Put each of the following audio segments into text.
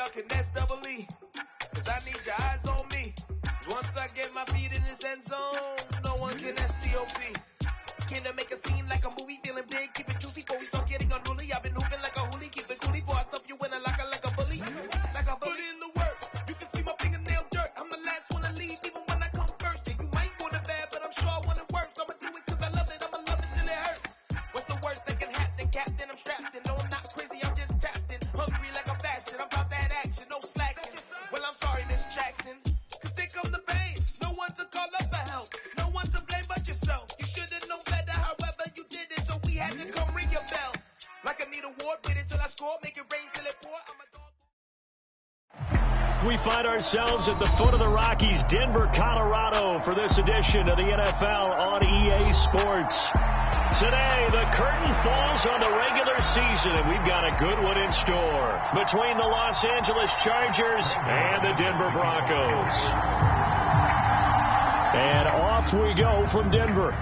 y'all can nest double E. Cause I need your eyes on me. Once I get my feet in this end zone, no one can STOP. Can I make a scene like a movie, feeling big, keep it juicy before we start getting unruly. I've been hooping like a hoolie, keep it coolie, boy, I stuff you in a locker like a bully. Like a bully in the work, you can see my fingernail dirt. I'm the last one to leave, even when I come first. And you might want it bad, but I'm sure I want it worse. I'ma do it cause I love it, I'ma love it till it hurts. What's the worst that can happen, Captain? I'm strapped in, no I'm not crazy, I'm just tapped in. Hungry like I'm fasting, I'm about that action, no slacking. Well, I'm sorry, Miss Jackson, cause here come the pain. No one to call up for help, no one to blame but yourself. You should've known better, however you did it, so we had to come ring your bell. Like I need a award, wait until I score, make it rain till it pour. I'm a dog. We find ourselves at the foot of the Rockies, Denver, Colorado, for this edition of the NFL on EA Sports. Today, the curtain falls on the regular season, and we've got a good one in store between the Los Angeles Chargers and the Denver Broncos. And off we go from Denver.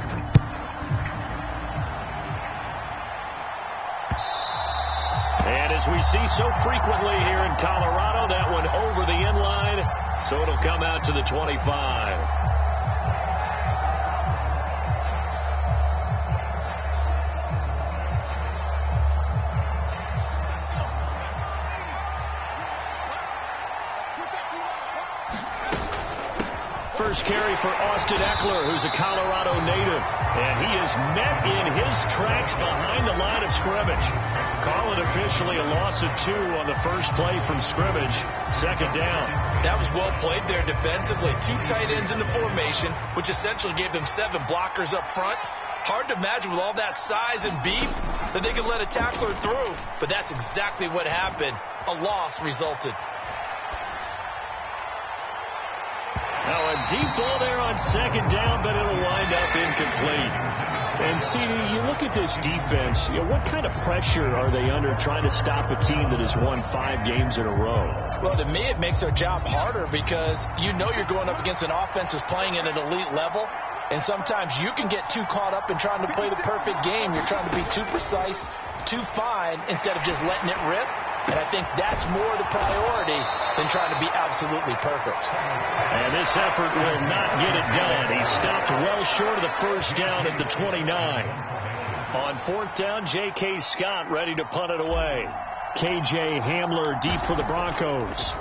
And as we see so frequently here in Colorado, that one over the end line, so it'll come out to the 25. First carry for Austin Eckler, who's a Colorado native, and he is met in his tracks behind the line of scrimmage. Call it officially a loss of 2 on the first play from scrimmage. Second down. That was well played there defensively. 2 tight ends in the formation, which essentially gave them 7 blockers up front. Hard to imagine with all that size and beef that they could let a tackler through, but that's exactly what happened. A loss resulted. Now a deep ball there on second down, but it'll wind up incomplete. And CD, you look at this defense, what kind of pressure are they under trying to stop a team that has won 5 games in a row? Well, to me, it makes their job harder because you know you're going up against an offense that's playing at an elite level. And sometimes you can get too caught up in trying to play the perfect game. You're trying to be too precise, too fine, instead of just letting it rip. And I think that's more the priority than trying to be absolutely perfect. And this effort will not get it done. He stopped well short of the first down at the 29. On 4th down, J.K. Scott ready to punt it away. K.J. Hamler deep for the Broncos.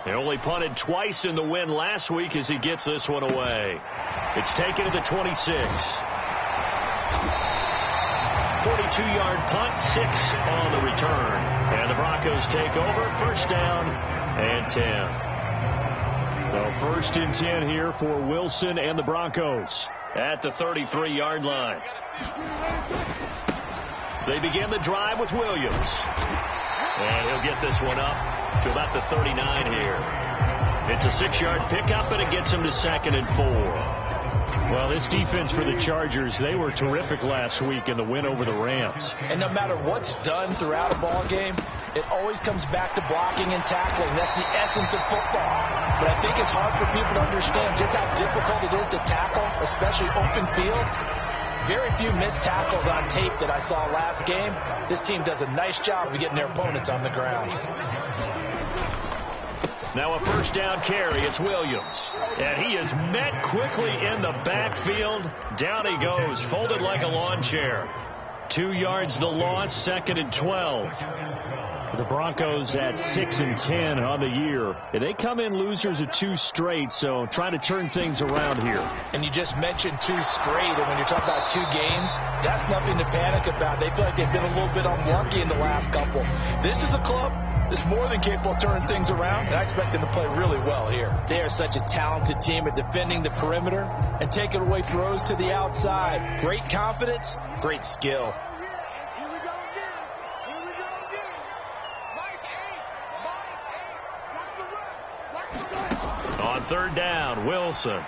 They only punted twice in the win last week as he gets this one away. It's taken to the 26. 42-yard punt, 6 on the return. And the Broncos take over, first down and 10. So first and 10 here for Wilson and the Broncos at the 33-yard line. They begin the drive with Williams. And he'll get this one up to about the 39 here. It's a 6-yard pickup, and it gets him to 2nd and 4. Well, this defense for the Chargers, they were terrific last week in the win over the Rams. And no matter what's done throughout a ball game, it always comes back to blocking and tackling. That's the essence of football. But I think it's hard for people to understand just how difficult it is to tackle, especially open field. Very few missed tackles on tape that I saw last game. This team does a nice job of getting their opponents on the ground. Now a first down carry. It's Williams. And he is met quickly in the backfield. Down he goes, folded like a lawn chair. 2 yards the loss, 2nd and 12. The Broncos at 6 and 10 on the year. They come in losers of 2 straight, so trying to turn things around here. And you just mentioned 2 straight, and when you're talking about 2 games, that's nothing to panic about. They feel like they've been a little bit unlucky in the last couple. This is a club that's more than capable of turning things around, and I expect them to play really well here. They are such a talented team at defending the perimeter and taking away throws to the outside. Great confidence, great skill. On 3rd down, Wilson.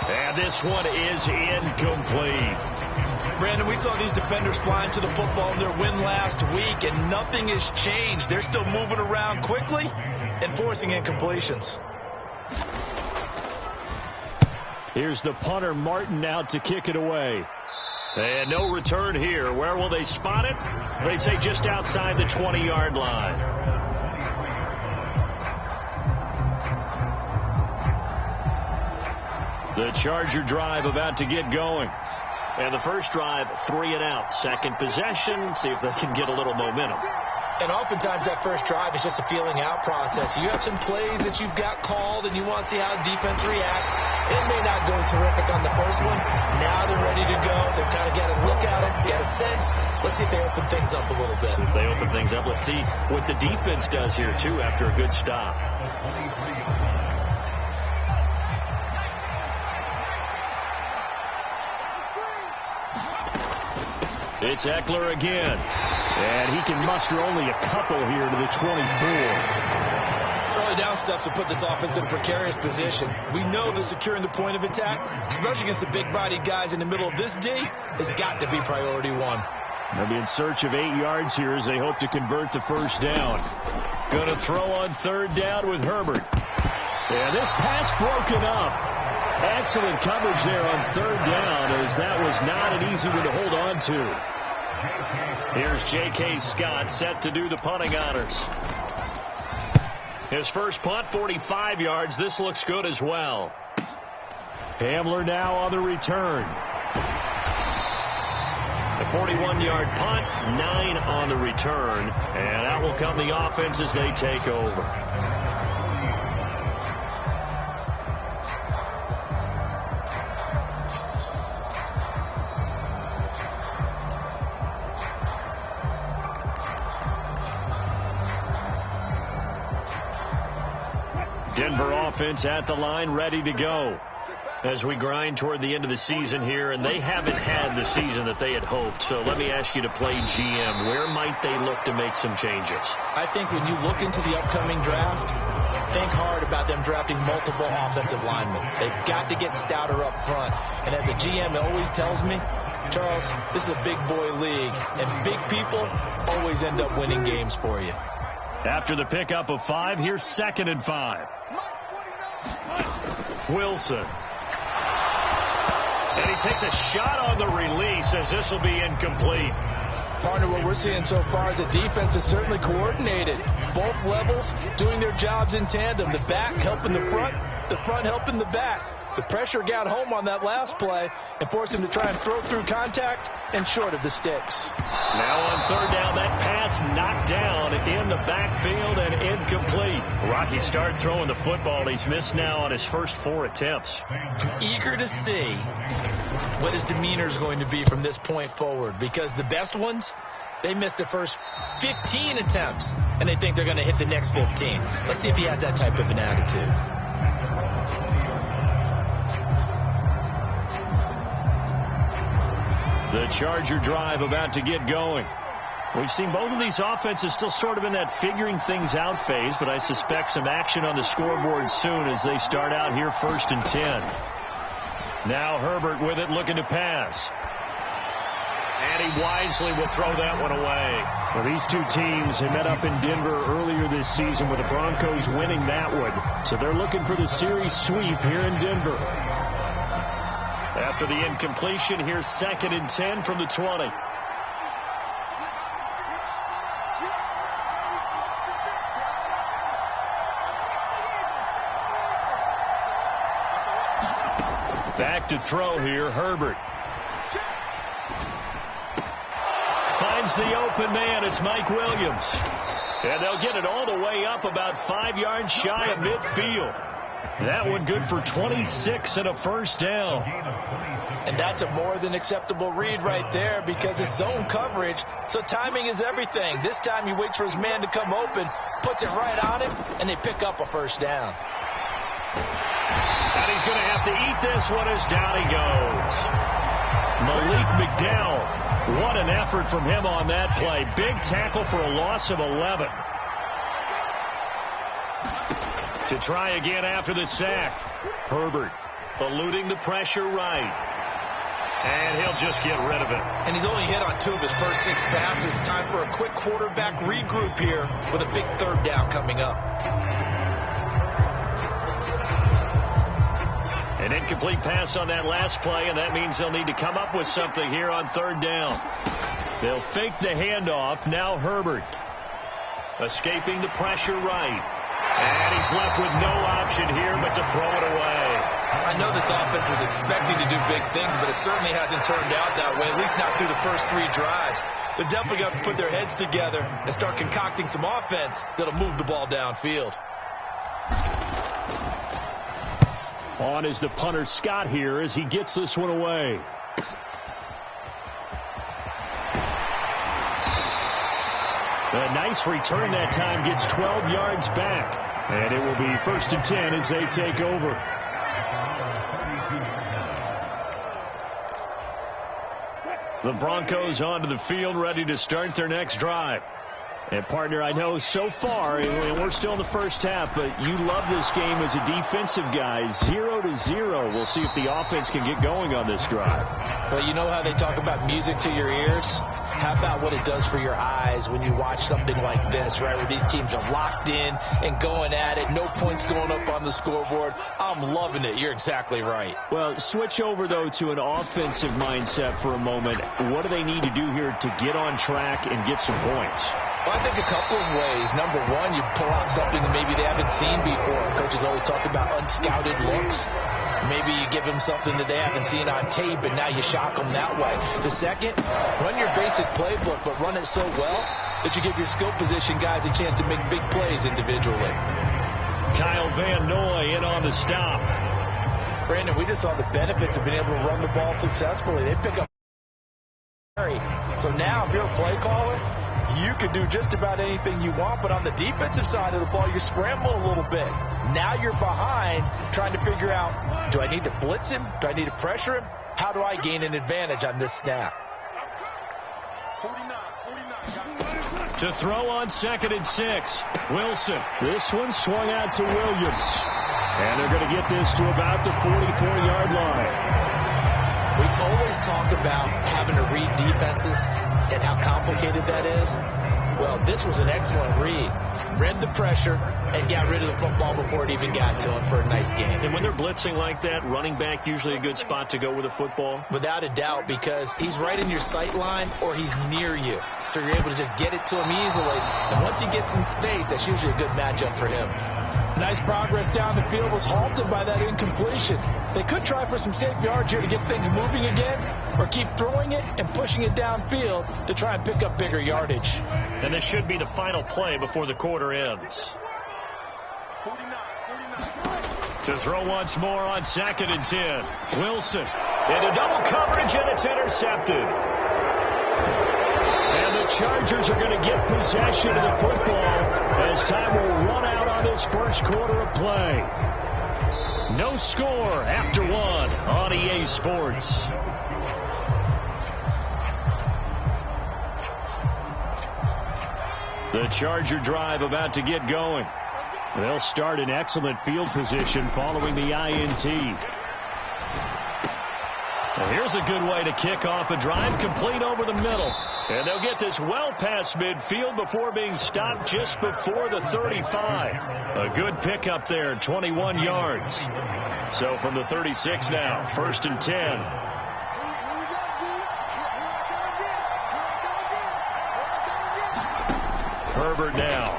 And this one is incomplete. Brandon, we saw these defenders flying to the football in their win last week, and nothing has changed. They're still moving around quickly and forcing incompletions. Here's the punter, Martin, out to kick it away. And no return here. Where will they spot it? They say just outside the 20-yard line. The Charger drive about to get going. And the first drive, 3 and out. Second possession, see if they can get a little momentum. And oftentimes that first drive is just a feeling out process. You have some plays that you've got called and you want to see how the defense reacts. It may not go terrific on the first one. Now they're ready to go. They've kind of got to look at it, get a sense. Let's see if they open things up a little bit. See if they open things up. Let's see what the defense does here, too, after a good stop. It's Eckler again. And he can muster only a couple here to the 24. Early down stuff to put this offense in a precarious position. We know that securing the point of attack, especially against the big-bodied guys in the middle of this day, has got to be priority one. They'll be in search of 8 yards here as they hope to convert the first down. Going to throw on third down with Herbert. And this pass broken up. Excellent coverage there on third down, as that was not an easy one to hold on to. Here's J.K. Scott set to do the punting honors. His first punt, 45 yards. This looks good as well. Hamler now on the return. The 41-yard punt, 9 on the return. And out will come the offense as they take over. Denver offense at the line, ready to go as we grind toward the end of the season here, and they haven't had the season that they had hoped. So let me ask you to play GM. Where might they look to make some changes? I think when you look into the upcoming draft, think hard about them drafting multiple offensive linemen. They've got to get stouter up front. And as a GM, it always tells me, Charles, this is a big boy league, and big people always end up winning games for you. After the pickup of 5, here's 2nd and 5. Wilson. And he takes a shot on the release as this will be incomplete. Partner, what we're seeing so far is the defense is certainly coordinated. Both levels doing their jobs in tandem. The back helping the front helping the back. The pressure got home on that last play and forced him to try and throw through contact and short of the sticks. Now on third down, that pass knocked down in the backfield and incomplete. Rocky started throwing the football. He's missed now on his first 4 attempts. Eager to see what his demeanor is going to be from this point forward, because the best ones, they missed the first 15 attempts, and they think they're going to hit the next 15. Let's see if he has that type of an attitude. The Charger drive about to get going. We've seen both of these offenses still sort of in that figuring things out phase, but I suspect some action on the scoreboard soon as they start out here 1st and 10. Now Herbert with it, looking to pass. And he wisely will throw that one away. Well, these two teams have met up in Denver earlier this season with the Broncos winning that one. So they're looking for the series sweep here in Denver. After the incompletion, here's 2nd and 10 from the 20. Back to throw here, Herbert. Finds the open man, it's Mike Williams. And they'll get it all the way up about 5 yards shy of midfield. That one good for 26 and a first down. And that's a more than acceptable read right there, because it's zone coverage, so timing is everything. This time he waits for his man to come open, puts it right on him, and they pick up a first down. And he's going to have to eat this one as down he goes. Malik McDowell, what an effort from him on that play. Big tackle for a loss of 11. To try again after the sack. Herbert eluding the pressure right. And he'll just get rid of it. And he's only hit on 2 of his first 6 passes. Time for a quick quarterback regroup here with a big third down coming up. An incomplete pass on that last play, and that means they'll need to come up with something here on third down. They'll fake the handoff. Now Herbert. Escaping the pressure right. And he's left with no option here but to throw it away. I know this offense was expecting to do big things, but it certainly hasn't turned out that way, at least not through the first 3 drives. They're definitely going to put their heads together and start concocting some offense that'll move the ball downfield. On is the punter Scott here as he gets this one away. A nice return that time, gets 12 yards back. And it will be 1st and 10 as they take over. The Broncos onto the field, ready to start their next drive. And, partner, I know so far, and we're still in the first half, but you love this game as a defensive guy. 0-0. We'll see if the offense can get going on this drive. Well, you know how they talk about music to your ears? How about what it does for your eyes when you watch something like this, right, where these teams are locked in and going at it, no points going up on the scoreboard? I'm loving it. You're exactly right. Well, switch over, though, to an offensive mindset for a moment. What do they need to do here to get on track and get some points? Well, I think a couple of ways. Number one, you pull out something that maybe they haven't seen before. Coaches always talk about unscouted looks. Maybe you give them something that they haven't seen on tape, and now you shock them that way. The second, run your basic playbook, but run it so well that you give your skill position guys a chance to make big plays individually. Kyle Van Noy in on the stop. Brandon, we just saw the benefits of being able to run the ball successfully. They pick up. So now, if you're a play caller, you can do just about anything you want, but on the defensive side of the ball, you're scrambling a little bit. Now you're behind trying to figure out, do I need to blitz him? Do I need to pressure him? How do I gain an advantage on this snap? 49. To throw on 2nd and 6. Wilson. This one swung out to Williams. And they're going to get this to about the 44-yard line. We always talk about having to read defenses and how complicated that is. Well, this was an excellent read. Read the pressure and got rid of the football before it even got to him for a nice game. And when they're blitzing like that, running back usually a good spot to go with the football? Without a doubt, because he's right in your sight line or he's near you. So you're able to just get it to him easily. And once he gets in space, that's usually a good matchup for him. Nice progress down the field, was halted by that incompletion. They could try for some safe yards here to get things moving again, or keep throwing it and pushing it downfield to try and pick up bigger yardage. And this should be the final play before the quarter ends. 49. To throw once more on 2nd and 10. Wilson into double coverage, and it's intercepted. And the Chargers are going to get possession of the football as time will run out on this first quarter of play. No score after 1 on EA Sports. The Charger drive about to get going. They'll start in excellent field position following the INT. Well, here's a good way to kick off a drive, complete over the middle. And they'll get this well past midfield before being stopped just before the 35. A good pickup there, 21 yards. So from the 36 now, 1st and 10. Herbert now.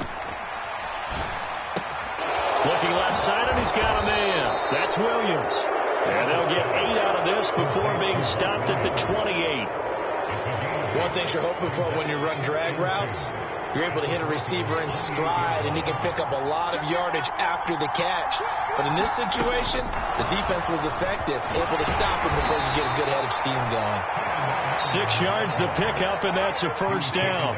Looking left side, and he's got a man. That's Williams. And they'll get 8 out of this before being stopped at the 28. One thing you're hoping for when you run drag routes, you're able to hit a receiver in stride, and he can pick up a lot of yardage after the catch. But in this situation, the defense was effective, able to stop him before you get a good head of steam going. 6 yards the pickup, and that's a first down.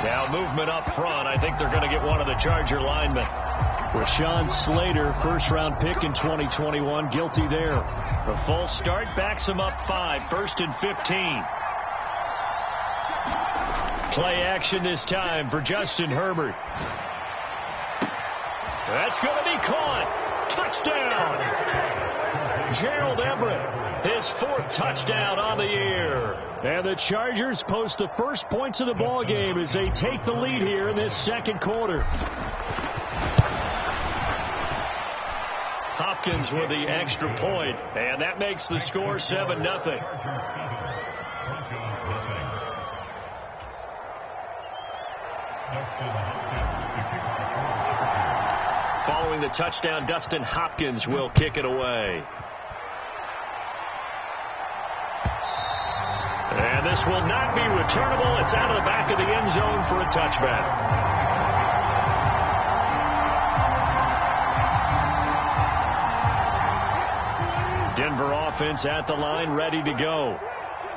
Now movement up front. I think they're going to get one of the Charger linemen. Rashawn Slater, first-round pick in 2021, guilty there. The false start backs him up 5, 1st and 15. Play action this time for Justin Herbert. That's going to be caught. Touchdown. Gerald Everett, his 4th touchdown on the year. And the Chargers post the first points of the ball game as they take the lead here in this second quarter. Hopkins with the extra point, and that makes the score 7-0. Following the touchdown, Dustin Hopkins will kick it away. And this will not be returnable. It's out of the back of the end zone for a touchback. Denver offense at the line, ready to go.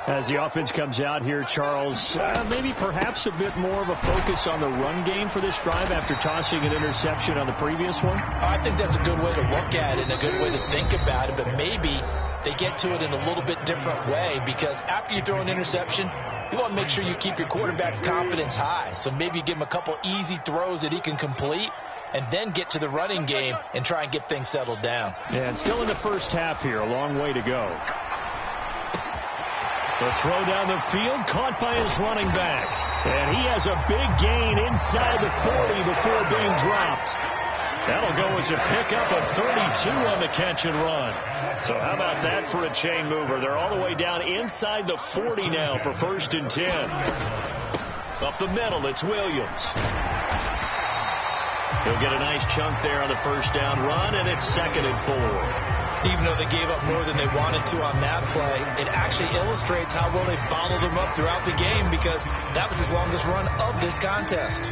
As the offense comes out here, Charles, maybe perhaps a bit more of a focus on the run game for this drive after tossing an interception on the previous one? I think that's a good way to look at it and a good way to think about it, but maybe they get to it in a little bit different way, because after you throw an interception, you want to make sure you keep your quarterback's confidence high. So maybe you give him a couple easy throws that he can complete, and then get to the running game and try and get things settled down. Yeah, and still in the first half here, a long way to go. The throw down the field, caught by his running back. And he has a big gain inside the 40 before being dropped. That'll go as a pickup of 32 on the catch and run. So how about that for a chain mover? They're all the way down inside the 40 now for 1st and 10. Up the middle, it's Williams. He'll get a nice chunk there on the first down run, and it's 2nd and 4. Even though they gave up more than they wanted to on that play, it actually illustrates how well they bottled them up throughout the game, because that was his longest run of this contest.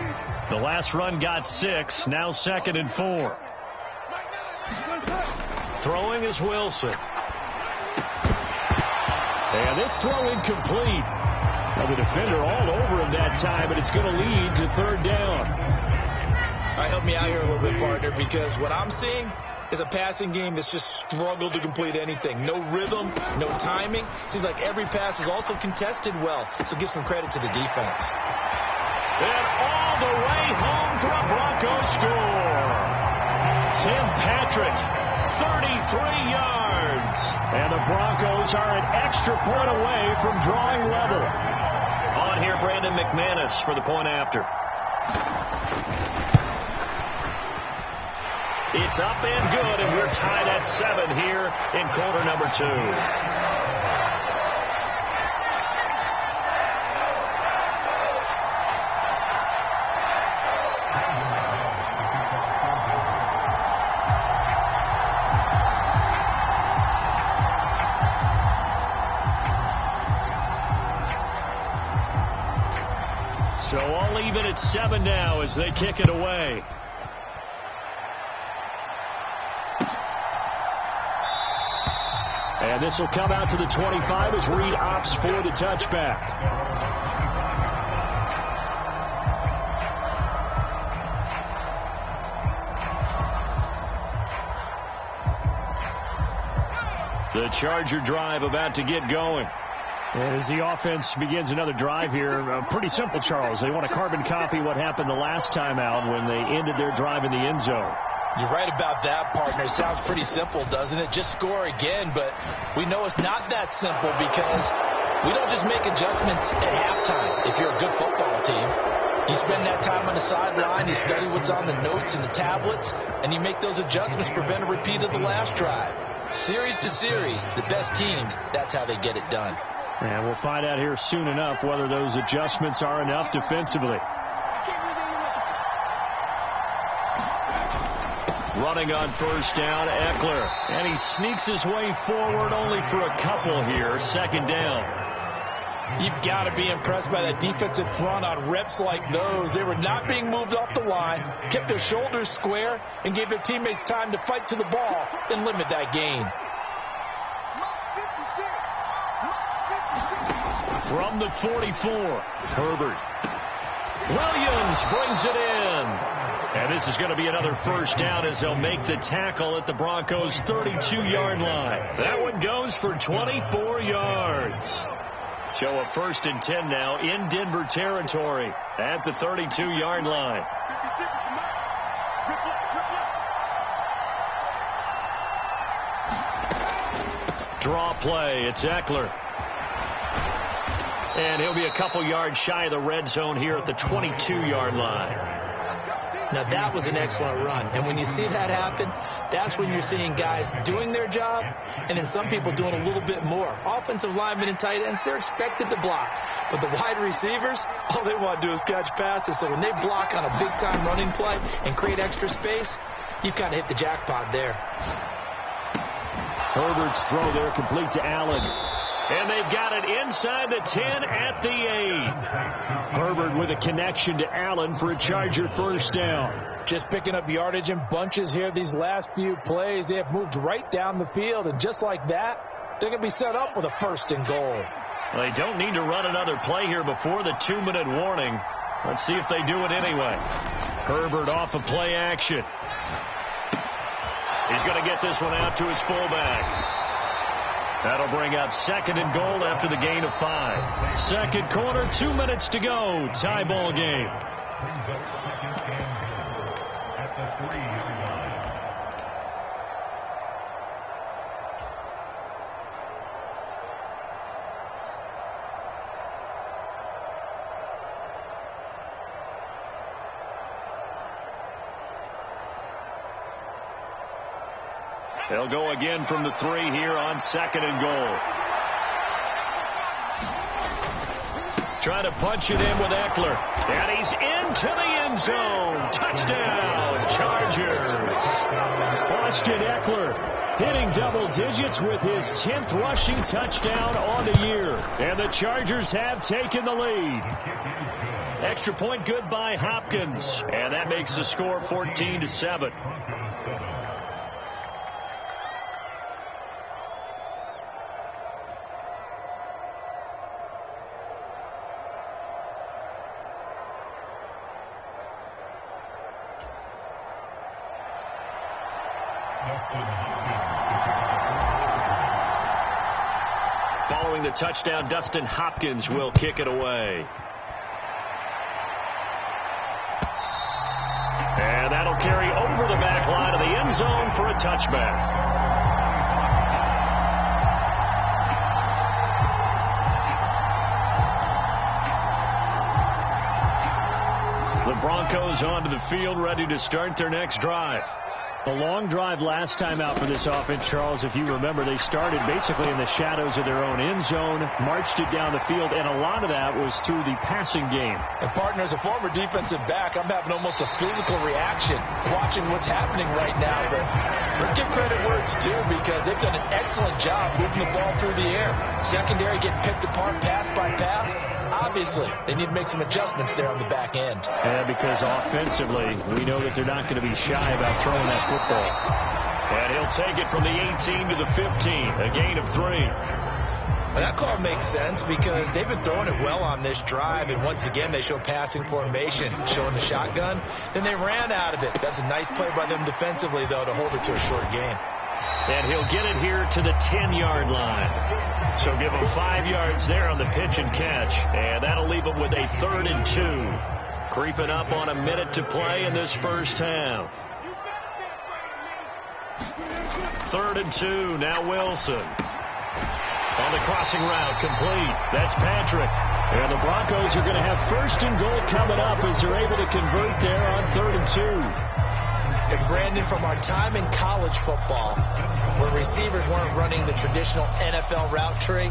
The last run got 6, now 2nd and 4. Throwing is Wilson. And this throw incomplete. Now the defender all over him that time, but it's going to lead to 3rd down. All right, help me out here a little bit, partner, because what I'm seeing is a passing game that's just struggled to complete anything. No rhythm, no timing. Seems like every pass is also contested well, so give some credit to the defense. And all the way home for a Broncos score. Tim Patrick, 33 yards. And the Broncos are an extra point away from drawing level. On here, Brandon McManus for the point after. It's up and good, and we're tied at 7 here in quarter number 2. So all even at 7 now as they kick it away. And this will come out to the 25 as Reed opts for the touchback. The Charger drive about to get going. And as the offense begins another drive here, pretty simple, Charles. They want to carbon copy what happened the last time out when they ended their drive in the end zone. You're right about that, partner. It sounds pretty simple, doesn't it? Just score again, but we know it's not that simple, because we don't just make adjustments at halftime if you're a good football team. You spend that time on the sideline, you study what's on the notes and the tablets, and you make those adjustments to prevent a repeat of the last drive. Series to series, the best teams, that's how they get it done. And we'll find out here soon enough whether those adjustments are enough defensively. Running on first down, Eckler. And he sneaks his way forward only for a couple here. 2nd down. You've got to be impressed by that defensive front on reps like those. They were not being moved off the line, kept their shoulders square, and gave their teammates time to fight to the ball and limit that gain. From the 44, Herbert. Williams brings it in. And this is going to be another first down as they'll make the tackle at the Broncos' 32-yard line. That one goes for 24 yards. So a 1st and 10 now in Denver territory at the 32-yard line. Draw play. It's Eckler. And he'll be a couple yards shy of the red zone here at the 22-yard line. Now, that was an excellent run. And when you see that happen, that's when you're seeing guys doing their job and then some people doing a little bit more. Offensive linemen and tight ends, they're expected to block. But the wide receivers, all they want to do is catch passes. So when they block on a big-time running play and create extra space, you've kind of hit the jackpot there. Herbert's throw there complete to Allen. And they've got it inside the 10 at the 8. Herbert with a connection to Allen for a Charger first down. Just picking up yardage in bunches here these last few plays. They have moved right down the field, and just like that, they're going to be set up with a 1st and goal. Well, they don't need to run another play here before the 2-minute warning. Let's see if they do it anyway. Herbert off of play action. He's going to get this one out to his fullback. That'll bring up 2nd and goal after the gain of 5. Second quarter, 2 minutes to go. Tie ball game. They'll go again from the 3 here on 2nd and goal. Trying to punch it in with Eckler. And he's into the end zone. Touchdown, Chargers. Austin Eckler hitting double digits with his 10th rushing touchdown on the year. And the Chargers have taken the lead. Extra point good by Hopkins. And that makes the score 14-7. Following the touchdown, Dustin Hopkins will kick it away. And that'll carry over the back line of the end zone for a touchback. The Broncos onto the field, ready to start their next drive. A long drive last time out for this offense, Charles. If you remember, they started basically in the shadows of their own end zone, marched it down the field, and a lot of that was through the passing game. And, partner, as a former defensive back, I'm having almost a physical reaction watching what's happening right now. But let's give credit where it's due, because they've done an excellent job moving the ball through the air. Secondary getting picked apart pass by pass. Obviously, they need to make some adjustments there on the back end. Yeah, because offensively, we know that they're not going to be shy about throwing that football. And he'll take it from the 18 to the 15, a gain of 3. Well, that call makes sense because they've been throwing it well on this drive, and once again, they show passing formation, showing the shotgun. Then they ran out of it. That's a nice play by them defensively, though, to hold it to a short game. And he'll get it here to the 10-yard line. So give him 5 yards there on the pitch and catch. And that'll leave him with a 3rd and 2. Creeping up on a minute to play in this first half. 3rd and 2. Now Wilson. On the crossing route, complete. That's Patrick. And the Broncos are going to have 1st and goal coming up as they're able to convert there on 3rd and 2. And Brandon, from our time in college football, where receivers weren't running the traditional NFL route tree,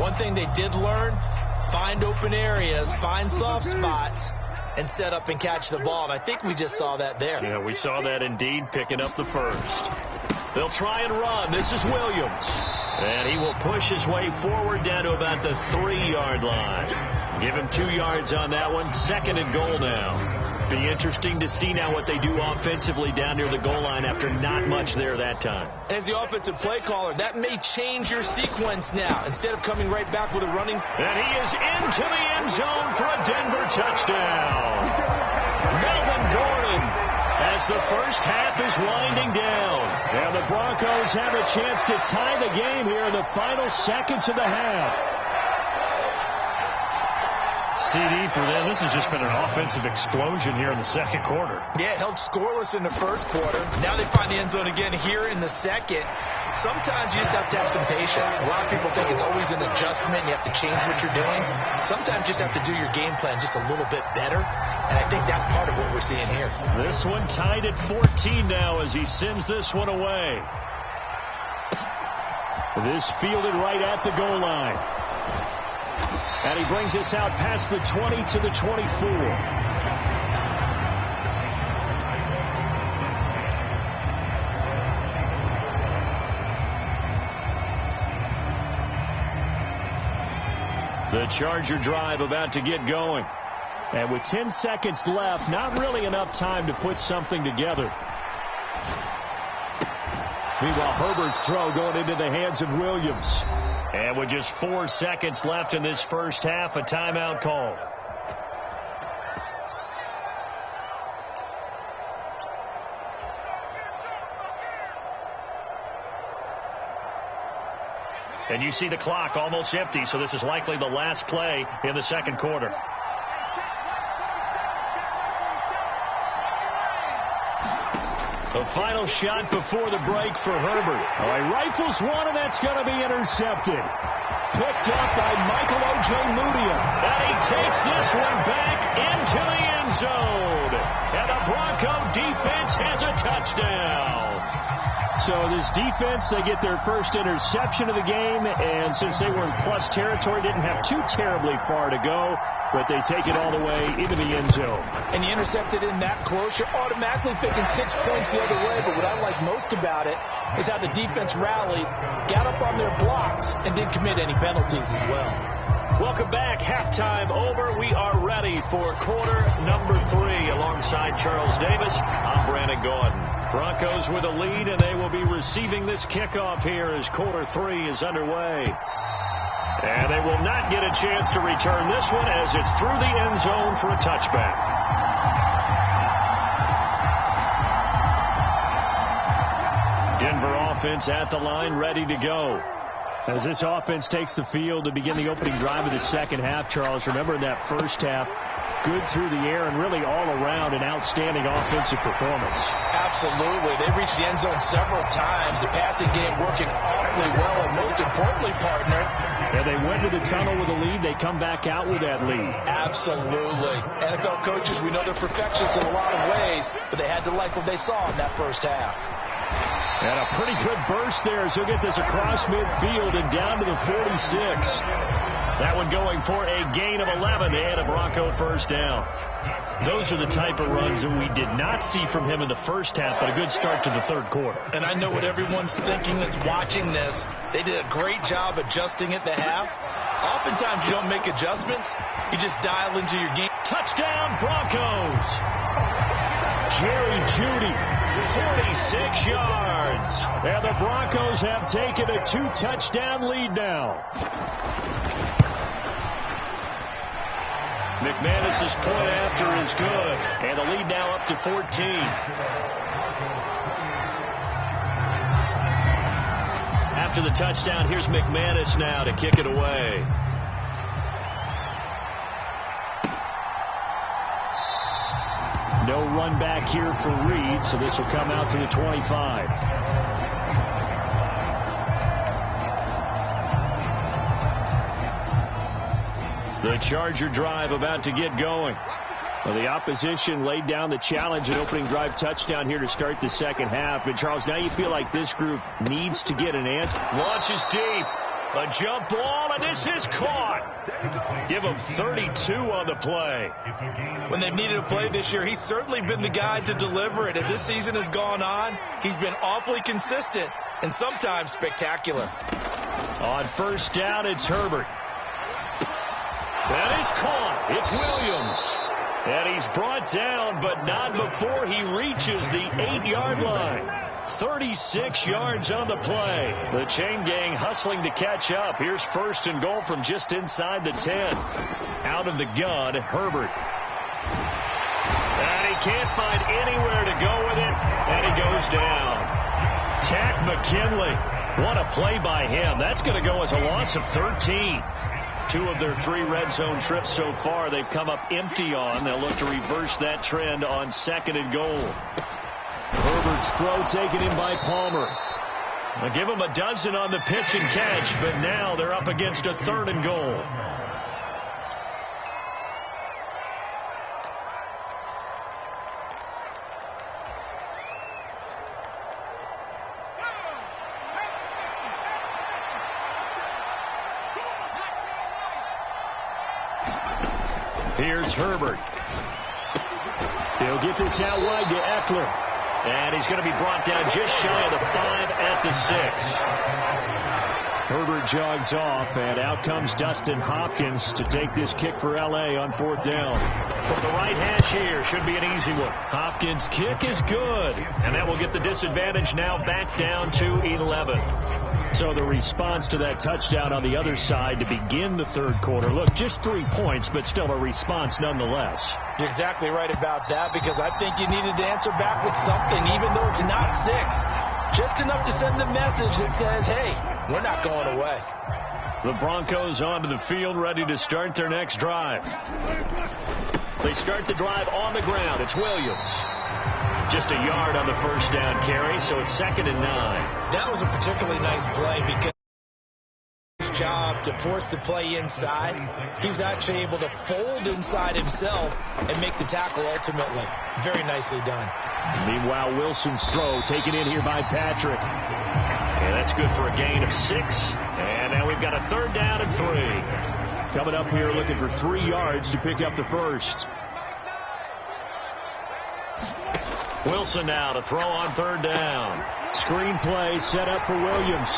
one thing they did learn, find open areas, find soft spots, and set up and catch the ball. And I think we just saw that there. Yeah, we saw that indeed, picking up the 1st. They'll try and run. This is Williams. And he will push his way forward down to about the 3-yard line. Give him 2 yards on that one. 2nd and goal now. Be interesting to see now what they do offensively down near the goal line after not much there that time. As the offensive play caller, that may change your sequence now. Instead of coming right back with a running. And he is into the end zone for a Denver touchdown. Melvin Gordon, as the first half is winding down. And the Broncos have a chance to tie the game here in the final seconds of the half. CD for them. This has just been an offensive explosion here in the second quarter. Yeah, held scoreless in the first quarter. Now they find the end zone again here in the second. Sometimes you just have to have some patience. A lot of people think it's always an adjustment. You have to change what you're doing. Sometimes you just have to do your game plan just a little bit better. And I think that's part of what we're seeing here. This one tied at 14 now as he sends this one away. This fielded right at the goal line. And he brings us out past the 20 to the 24. The Charger drive about to get going. And with 10 seconds left, not really enough time to put something together. Meanwhile, Herbert's throw going into the hands of Williams. And with just 4 seconds left in this first half, a timeout call. And you see the clock almost empty, so this is likely the last play in the second quarter. The final shot before the break for Herbert. Oh, he rifles one, and that's going to be intercepted. Picked up by Michael Ojemudia. And he takes this one back into the end zone. And the Bronco defense has a touchdown. So this defense, they get their first interception of the game, and since they were in plus territory, didn't have too terribly far to go, but they take it all the way into the end zone. And you intercepted in that close, you're automatically thinking 6 points the other way, but what I like most about it is how the defense rallied, got up on their blocks, and didn't commit any penalties as well. Welcome back. Halftime over. We are ready for quarter number 3. Alongside Charles Davis, I'm Brandon Gordon. Broncos with a lead, and they will be receiving this kickoff here as quarter 3 is underway. And they will not get a chance to return this one as it's through the end zone for a touchback. Denver offense at the line, ready to go. As this offense takes the field to begin the opening drive of the second half, Charles, remember in that first half, good through the air and really all around an outstanding offensive performance. Absolutely. They reached the end zone several times. The passing game working awfully well, and most importantly, partner. Yeah, they went to the tunnel with a lead. They come back out with that lead. Absolutely. NFL coaches, we know they're perfectionists in a lot of ways, but they had to like what they saw in that first half. And a pretty good burst there as he'll get this across midfield and down to the 46. That one going for a gain of 11 and a Bronco first down. Those are the type of runs that we did not see from him in the first half, but a good start to the third quarter. And I know what everyone's thinking that's watching this. They did a great job adjusting at the half. Oftentimes you don't make adjustments. You just dial into your game. Touchdown, Broncos. Jerry Jeudy, 46 yards. And the Broncos have taken a 2-touchdown lead now. McManus's point after is good, and the lead now up to 14. After the touchdown, here's McManus now to kick it away. No run back here for Reed, so this will come out to the 25. The Charger drive about to get going. Well, the opposition laid down the challenge and opening drive touchdown here to start the second half. And, Charles, now you feel like this group needs to get an answer. Launches deep. A jump ball, and this is caught. Give him 32 on the play. When they've needed a play this year, he's certainly been the guy to deliver it. As this season has gone on, he's been awfully consistent and sometimes spectacular. On first down, it's Herbert. That is caught. It's Williams. And he's brought down, but not before he reaches the 8-yard line. 36 yards on the play. The chain gang hustling to catch up. Here's first and goal from just inside the 10. Out of the gun, Herbert. And he can't find anywhere to go with it, and he goes down. Tack McKinley. What a play by him. That's going to go as a loss of 13. 2 of their 3 red zone trips so far they've come up empty on. They'll look to reverse that trend on 2nd and goal. Herbert's throw taken in by Palmer. They'll give him a dozen on the pitch and catch, but now they're up against a 3rd and goal. Here's Herbert. He'll get this out wide to Eckler. And he's going to be brought down just shy of the 5 at the 6. Herbert jogs off, and out comes Dustin Hopkins to take this kick for L.A. on 4th down. From the right hash here, should be an easy one. Hopkins' kick is good, and that will get the disadvantage now back down to 11. So the response to that touchdown on the other side to begin the 3rd quarter. Look, just 3 points, but still a response nonetheless. You're exactly right about that, because I think you needed to answer back with something, even though it's not 6. Just enough to send the message that says, hey, we're not going away. The Broncos onto the field, ready to start their next drive. They start the drive on the ground. It's Williams. Just a yard on the 1st down carry, so it's 2nd and 9. That was a particularly nice play because his job to force the play inside. He was actually able to fold inside himself and make the tackle ultimately. Very nicely done. Meanwhile, Wilson's throw taken in here by Patrick. And that's good for a gain of 6. And now we've got a 3rd down and 3. Coming up here looking for 3 yards to pick up the 1st. Wilson now to throw on 3rd down. Screen play set up for Williams.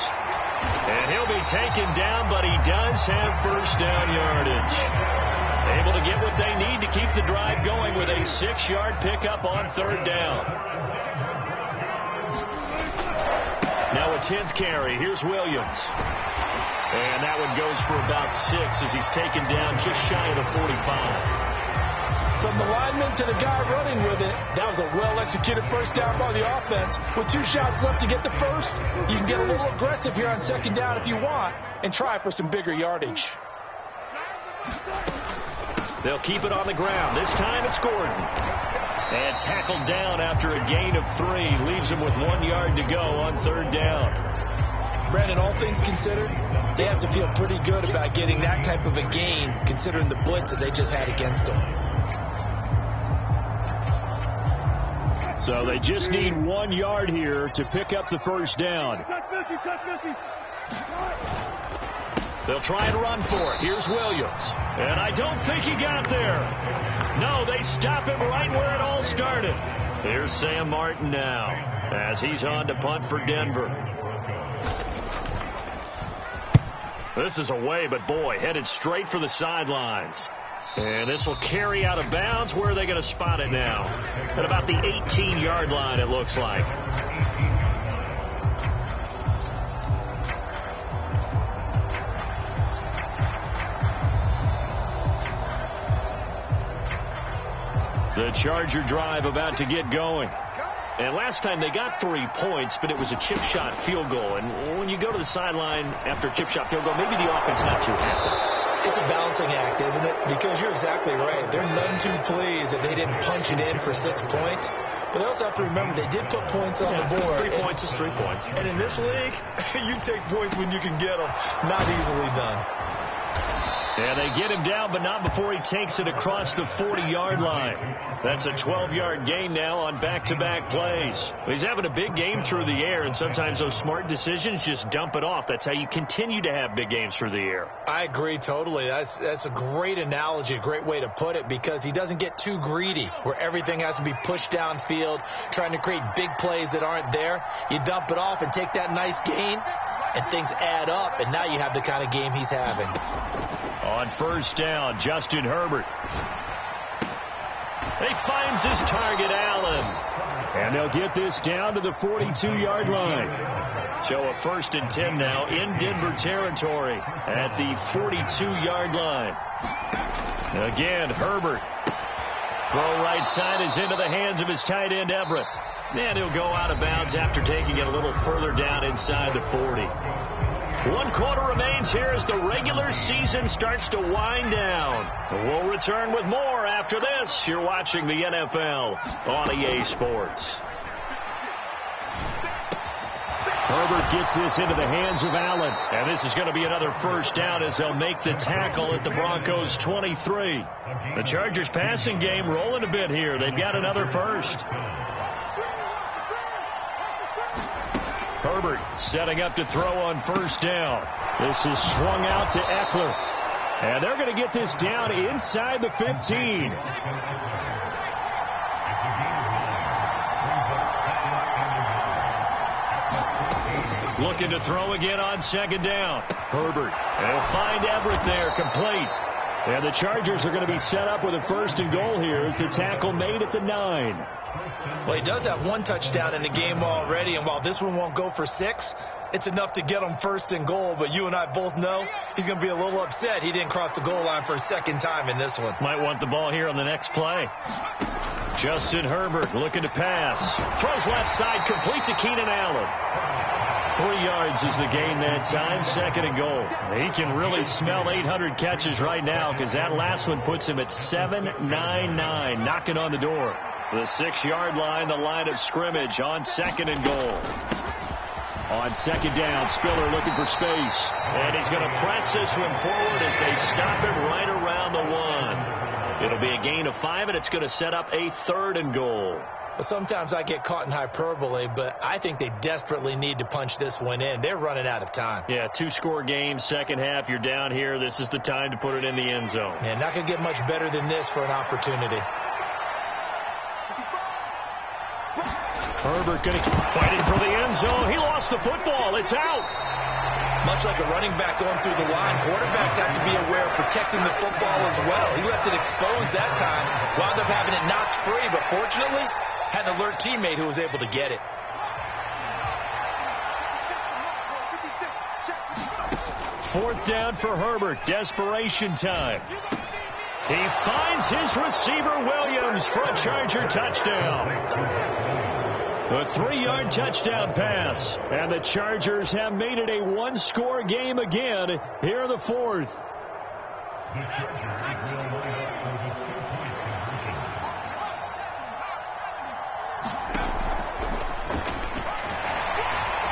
And he'll be taken down, but he does have 1st down yardage. Able to get what they need to keep the drive going with a 6-yard pickup on 3rd down. Now a 10th carry. Here's Williams. And that one goes for about 6 as he's taken down just shy of the 45. From the lineman to the guy running with it, that was a well-executed 1st down by the offense. With 2 shots left to get the 1st, you can get a little aggressive here on 2nd down if you want and try for some bigger yardage. They'll keep it on the ground. This time it's Gordon. And tackled down after a gain of 3. Leaves him with 1 yard to go on 3rd down. Brandon, all things considered, they have to feel pretty good about getting that type of a gain considering the blitz that they just had against them. So they just need 1 yard here to pick up the 1st down. They'll try and run for it. Here's Williams. And I don't think he got there. No, they stop him right where it all started. Here's Sam Martin now as he's on to punt for Denver. This is away, but boy, headed straight for the sidelines. And this will carry out of bounds. Where are they going to spot it now? At about the 18-yard line, it looks like. The Charger drive about to get going. And last time they got 3 points, but it was a chip shot field goal. And when you go to the sideline after a chip shot field goal, maybe the offense not too happy. It's a balancing act, isn't it? Because you're exactly right. They're none too pleased that they didn't punch it in for 6 points. But they also have to remember they did put points on the board. 3 points is 3 points. And in this league, you take points when you can get them. Not easily done. And they get him down, but not before he takes it across the 40-yard line. That's a 12-yard gain now on back-to-back plays. He's having a big game through the air, and sometimes those smart decisions just dump it off. That's how you continue to have big games through the air. I agree totally. That's a great analogy, a great way to put it, because he doesn't get too greedy where everything has to be pushed downfield, trying to create big plays that aren't there. You dump it off and take that nice gain, and things add up, and now you have the kind of game he's having. On 1st down, Justin Herbert. He finds his target, Allen. And they'll get this down to the 42-yard line. So a 1st and 10 now in Denver territory at the 42-yard line. Again, Herbert. Throw right side is into the hands of his tight end, Everett. And he'll go out of bounds after taking it a little further down inside the 40. 1 quarter remains here as the regular season starts to wind down. We'll return with more after this. You're watching the NFL on EA Sports. Herbert gets this into the hands of Allen. And this is going to be another first down as they'll make the tackle at the Broncos 23. The Chargers passing game rolling a bit here. They've got another first. Herbert setting up to throw on first down. This is swung out to Eckler. And they're going to get this down inside the 15. Looking to throw again on second down. Herbert. They'll find Everett there, complete. And the Chargers are going to be set up with a first and goal here as the tackle made at the 9. Well, he does have 1 touchdown in the game already, and while this one won't go for 6, it's enough to get him first and goal. But you and I both know he's going to be a little upset he didn't cross the goal line for a second time in this one. Might want the ball here on the next play. Justin Herbert looking to pass. Throws left side, complete to Keenan Allen. 3 yards is the gain that time, second and goal. He can really smell 800 catches right now because that last one puts him at 799, knocking on the door. The 6-yard line, the line of scrimmage on second and goal. On second down, Spiller looking for space. And he's going to press this one forward as they stop him right around the 1. It'll be a gain of 5, and it's going to set up a third and goal. Sometimes I get caught in hyperbole, but I think they desperately need to punch this one in. They're running out of time. Yeah, 2-score game, second half, you're down here. This is the time to put it in the end zone. Yeah, not going to get much better than this for an opportunity. Herbert going to keep fighting for the end zone. He lost the football. It's out. Much like a running back going through the line, quarterbacks have to be aware of protecting the football as well. He left it exposed that time, wound up having it knocked free, but fortunately had an alert teammate who was able to get it. Fourth down for Herbert. Desperation time. He finds his receiver Williams for a Charger touchdown. A 3-yard touchdown pass. And the Chargers have made it a 1-score game again here in the fourth.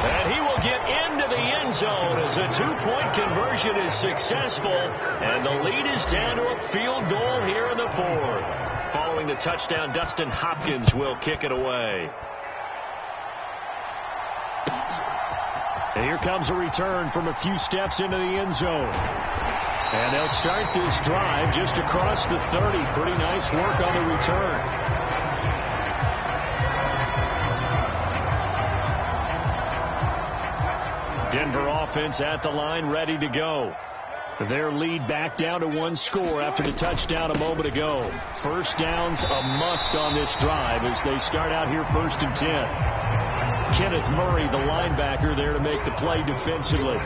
And he will get into the end zone as a 2-point conversion is successful. And the lead is down to a field goal here in the fourth. Following the touchdown, Dustin Hopkins will kick it away. And here comes a return from a few steps into the end zone. And they'll start this drive just across the 30. Pretty nice work on the return. Denver offense at the line, ready to go. Their lead back down to 1 score after the touchdown a moment ago. First down's a must on this drive as they start out here 1st and 10. Kenneth Murray, the linebacker, there to make the play defensively.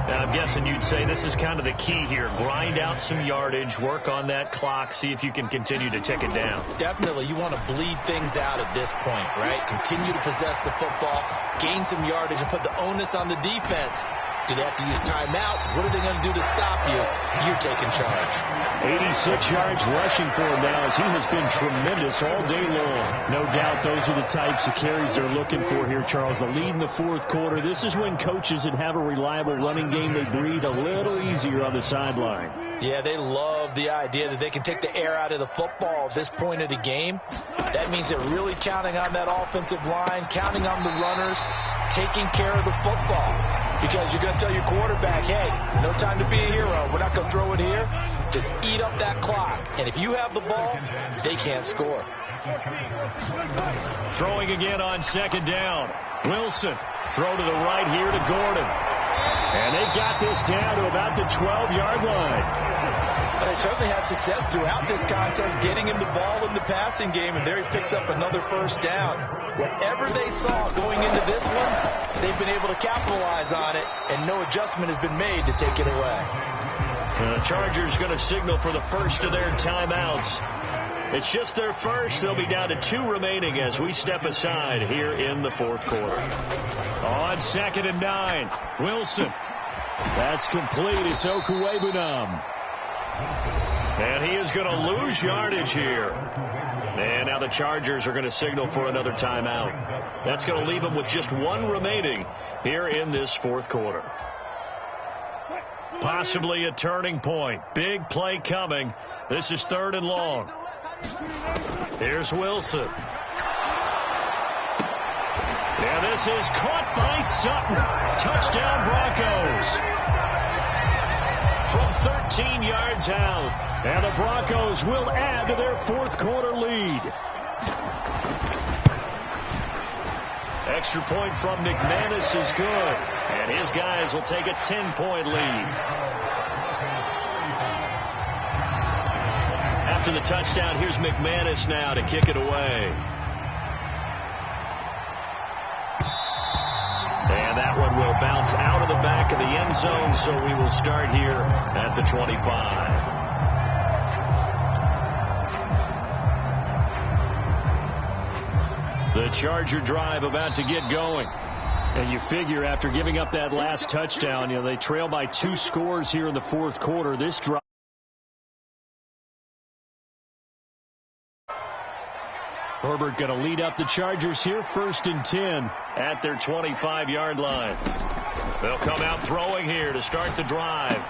Now, I'm guessing you'd say this is kind of the key here. Grind out some yardage, work on that clock, see if you can continue to tick it down. Definitely. You want to bleed things out at this point, right? Continue to possess the football, gain some yardage, and put the onus on the defense. Do they have to use timeouts? What are they going to do to stop you? You're taking charge. 86 yards rushing for him now as he has been tremendous all day long. No doubt those are the types of carries they're looking for here, Charles. The lead in the fourth quarter. This is when coaches that have a reliable running game, they breathe a little easier on the sideline. Yeah, they love the idea that they can take the air out of the football at this point of the game. That means they're really counting on that offensive line, counting on the runners, taking care of the football. Because you're going to tell your quarterback, hey, no time to be a hero. We're not going to throw it here. Just eat up that clock. And if you have the ball, they can't score. Throwing again on second down. Wilson, throw to the right here to Gordon. And they got this down to about the 12-yard line. They certainly had success throughout this contest, getting him the ball in the passing game, and there he picks up another first down. Whatever they saw going into this one, they've been able to capitalize on it, and no adjustment has been made to take it away. The Chargers going to signal for the first of their timeouts. It's just their first. They'll be down to 2 remaining as we step aside here in the fourth quarter. On 2nd and 9, Wilson. That's complete. It's Okuwebunam. And he is going to lose yardage here. And now the Chargers are going to signal for another timeout. That's going to leave them with just 1 remaining here in this fourth quarter. Possibly a turning point. Big play coming. This is 3rd and long. Here's Wilson. And this is caught by Sutton. Touchdown Broncos. From 13 yards out. And the Broncos will add to their fourth quarter lead. Extra point from McManus is good. And his guys will take a 10-point lead. After the touchdown, here's McManus now to kick it away. And that one will bounce out of the back of the end zone, so we will start here at the 25. The Charger drive about to get going. And you figure after giving up that last touchdown, they trail by 2 scores here in the fourth quarter. This drive. Herbert going to lead up the Chargers here, 1st and 10 at their 25-yard line. They'll come out throwing here to start the drive.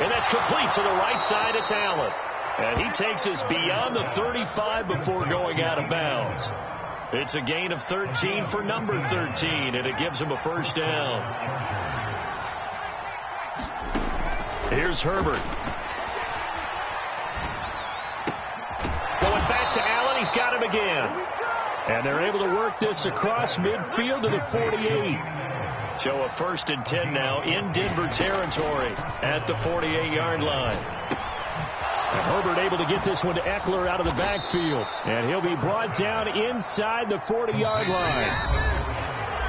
And that's complete to the right side. It's Allen. And he takes us beyond the 35 before going out of bounds. It's a gain of 13 for number 13, and it gives him a first down. Here's Herbert. Going back to Allen. He's got him again. And they're able to work this across midfield to the 48. So a 1st and 10 now in Denver territory at the 48-yard line. And Herbert able to get this one to Eckler out of the backfield. And he'll be brought down inside the 40-yard line.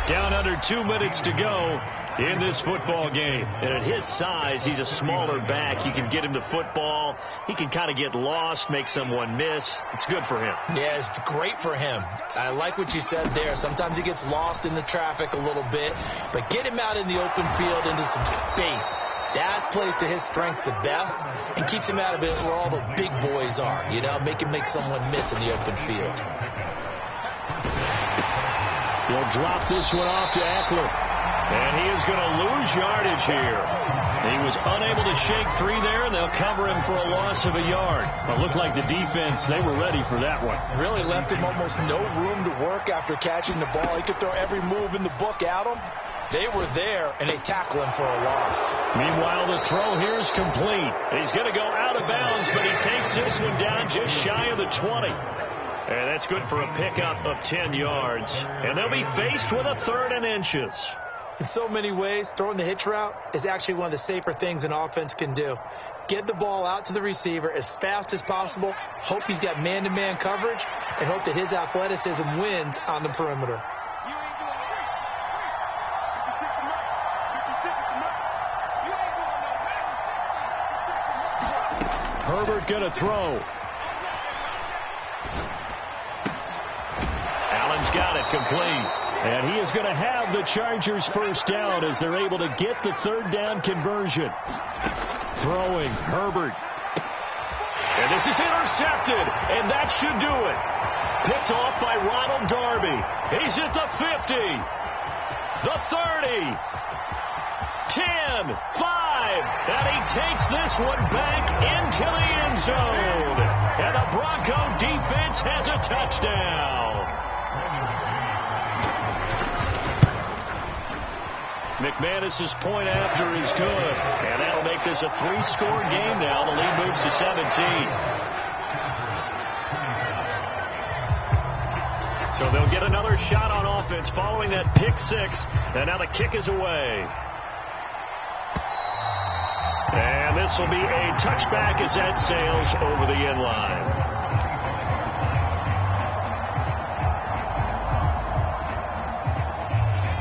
Down under 2 minutes to go in this football game. And at his size, he's a smaller back. You can get him to football. He can kind of get lost, make someone miss. It's good for him. Yeah, it's great for him. I like what you said there. Sometimes he gets lost in the traffic a little bit. But get him out in the open field into some space. That plays to his strengths the best and keeps him out of it where all the big boys are. Make him make someone miss in the open field. He'll drop this one off to Eckler. And he is going to lose yardage here. He was unable to shake free there, and they'll cover him for a loss of a yard. It looked like the defense, they were ready for that one. Really left him almost no room to work after catching the ball. He could throw every move in the book at him. They were there, and they tackle him for a loss. Meanwhile, the throw here is complete. He's going to go out of bounds, but he takes this one down just shy of the 20. And that's good for a pickup of 10 yards. And they'll be faced with a 3rd and inches. In so many ways, throwing the hitch route is actually one of the safer things an offense can do. Get the ball out to the receiver as fast as possible, hope he's got man-to-man coverage, and hope that his athleticism wins on the perimeter. Herbert going to throw. Allen's got it complete. And he is going to have the Chargers first down as they're able to get the 3rd down conversion. Throwing, Herbert. And this is intercepted, and that should do it. Picked off by Ronald Darby. He's at the 50, the 30, 10, 5, and he takes this one back into the end zone. And the Bronco defense has a touchdown. McManus's point after is good, and that'll make this a 3-score game now. The lead moves to 17. So they'll get another shot on offense following that pick 6, and now the kick is away. And this will be a touchback as that sails over the end line.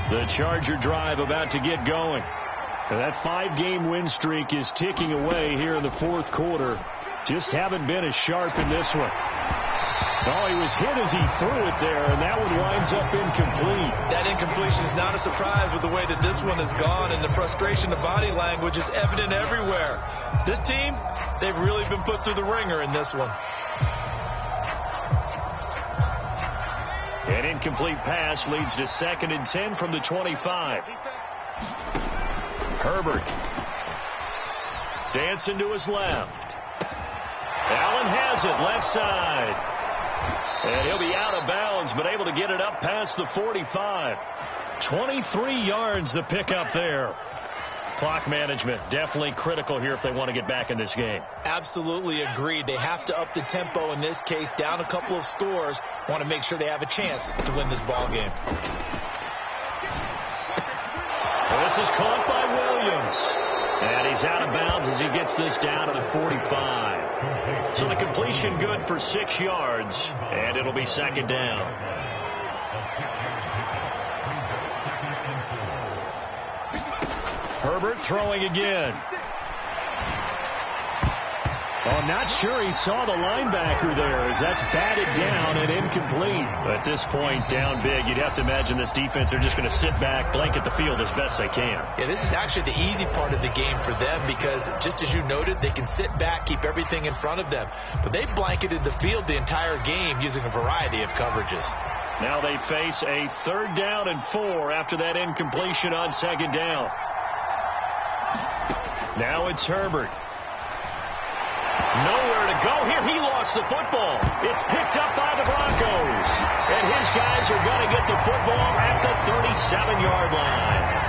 The Charger drive about to get going. And that 5-game win streak is ticking away here in the fourth quarter. Just haven't been as sharp in this one. Oh, he was hit as he threw it there, and that one winds up incomplete. That incompletion is not a surprise with the way that this one has gone, and the frustration of body language is evident everywhere. This team, they've really been put through the ringer in this one. An incomplete pass leads to 2nd and 10 from the 25. Herbert dancing to his left. Allen has it, left side. And he'll be out of bounds, but able to get it up past the 45. 23 yards the pickup there. Clock management definitely critical here if they want to get back in this game. Absolutely agreed. They have to up the tempo in this case, down a couple of scores. Want to make sure they have a chance to win this ball game. This is caught by Williams. And he's out of bounds as he gets this down to the 45. So the completion good for 6 yards, and it'll be 2nd down. Herbert throwing again. Oh, I'm not sure he saw the linebacker there as that's batted down and incomplete. At this point, down big, you'd have to imagine this defense, they're just going to sit back, blanket the field as best they can. Yeah, this is actually the easy part of the game for them because, just as you noted, they can sit back, keep everything in front of them. But they blanketed the field the entire game using a variety of coverages. Now they face a 3rd down and 4 after that incompletion on 2nd down. Now it's Herbert. Nowhere to go here. He lost the football. It's picked up by the Broncos. And his guys are going to get the football at the 37-yard line.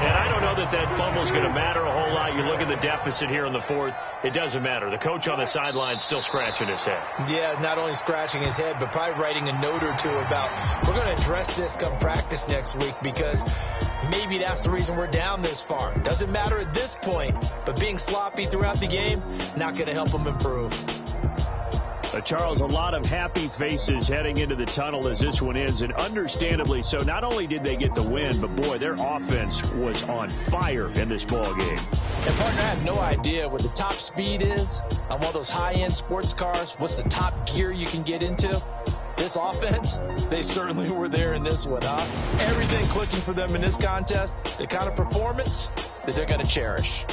And I don't know that that fumble is going to matter a whole lot. You look at the deficit here in the 4th. It doesn't matter. The coach on the sideline still scratching his head. Yeah, not only scratching his head, but probably writing a note or two about, we're going to address this come practice next week because maybe that's the reason we're down this far. Doesn't matter at this point, but being sloppy throughout the game, not going to help them improve. Charles, a lot of happy faces heading into the tunnel as this one ends, and understandably so. Not only did they get the win, but, boy, their offense was on fire in this ball game. And, partner, I have no idea what the top speed is on one of those high-end sports cars. What's the top gear you can get into? This offense, they certainly were there in this one, huh? Everything clicking for them in this contest, the kind of performance that they're going to cherish.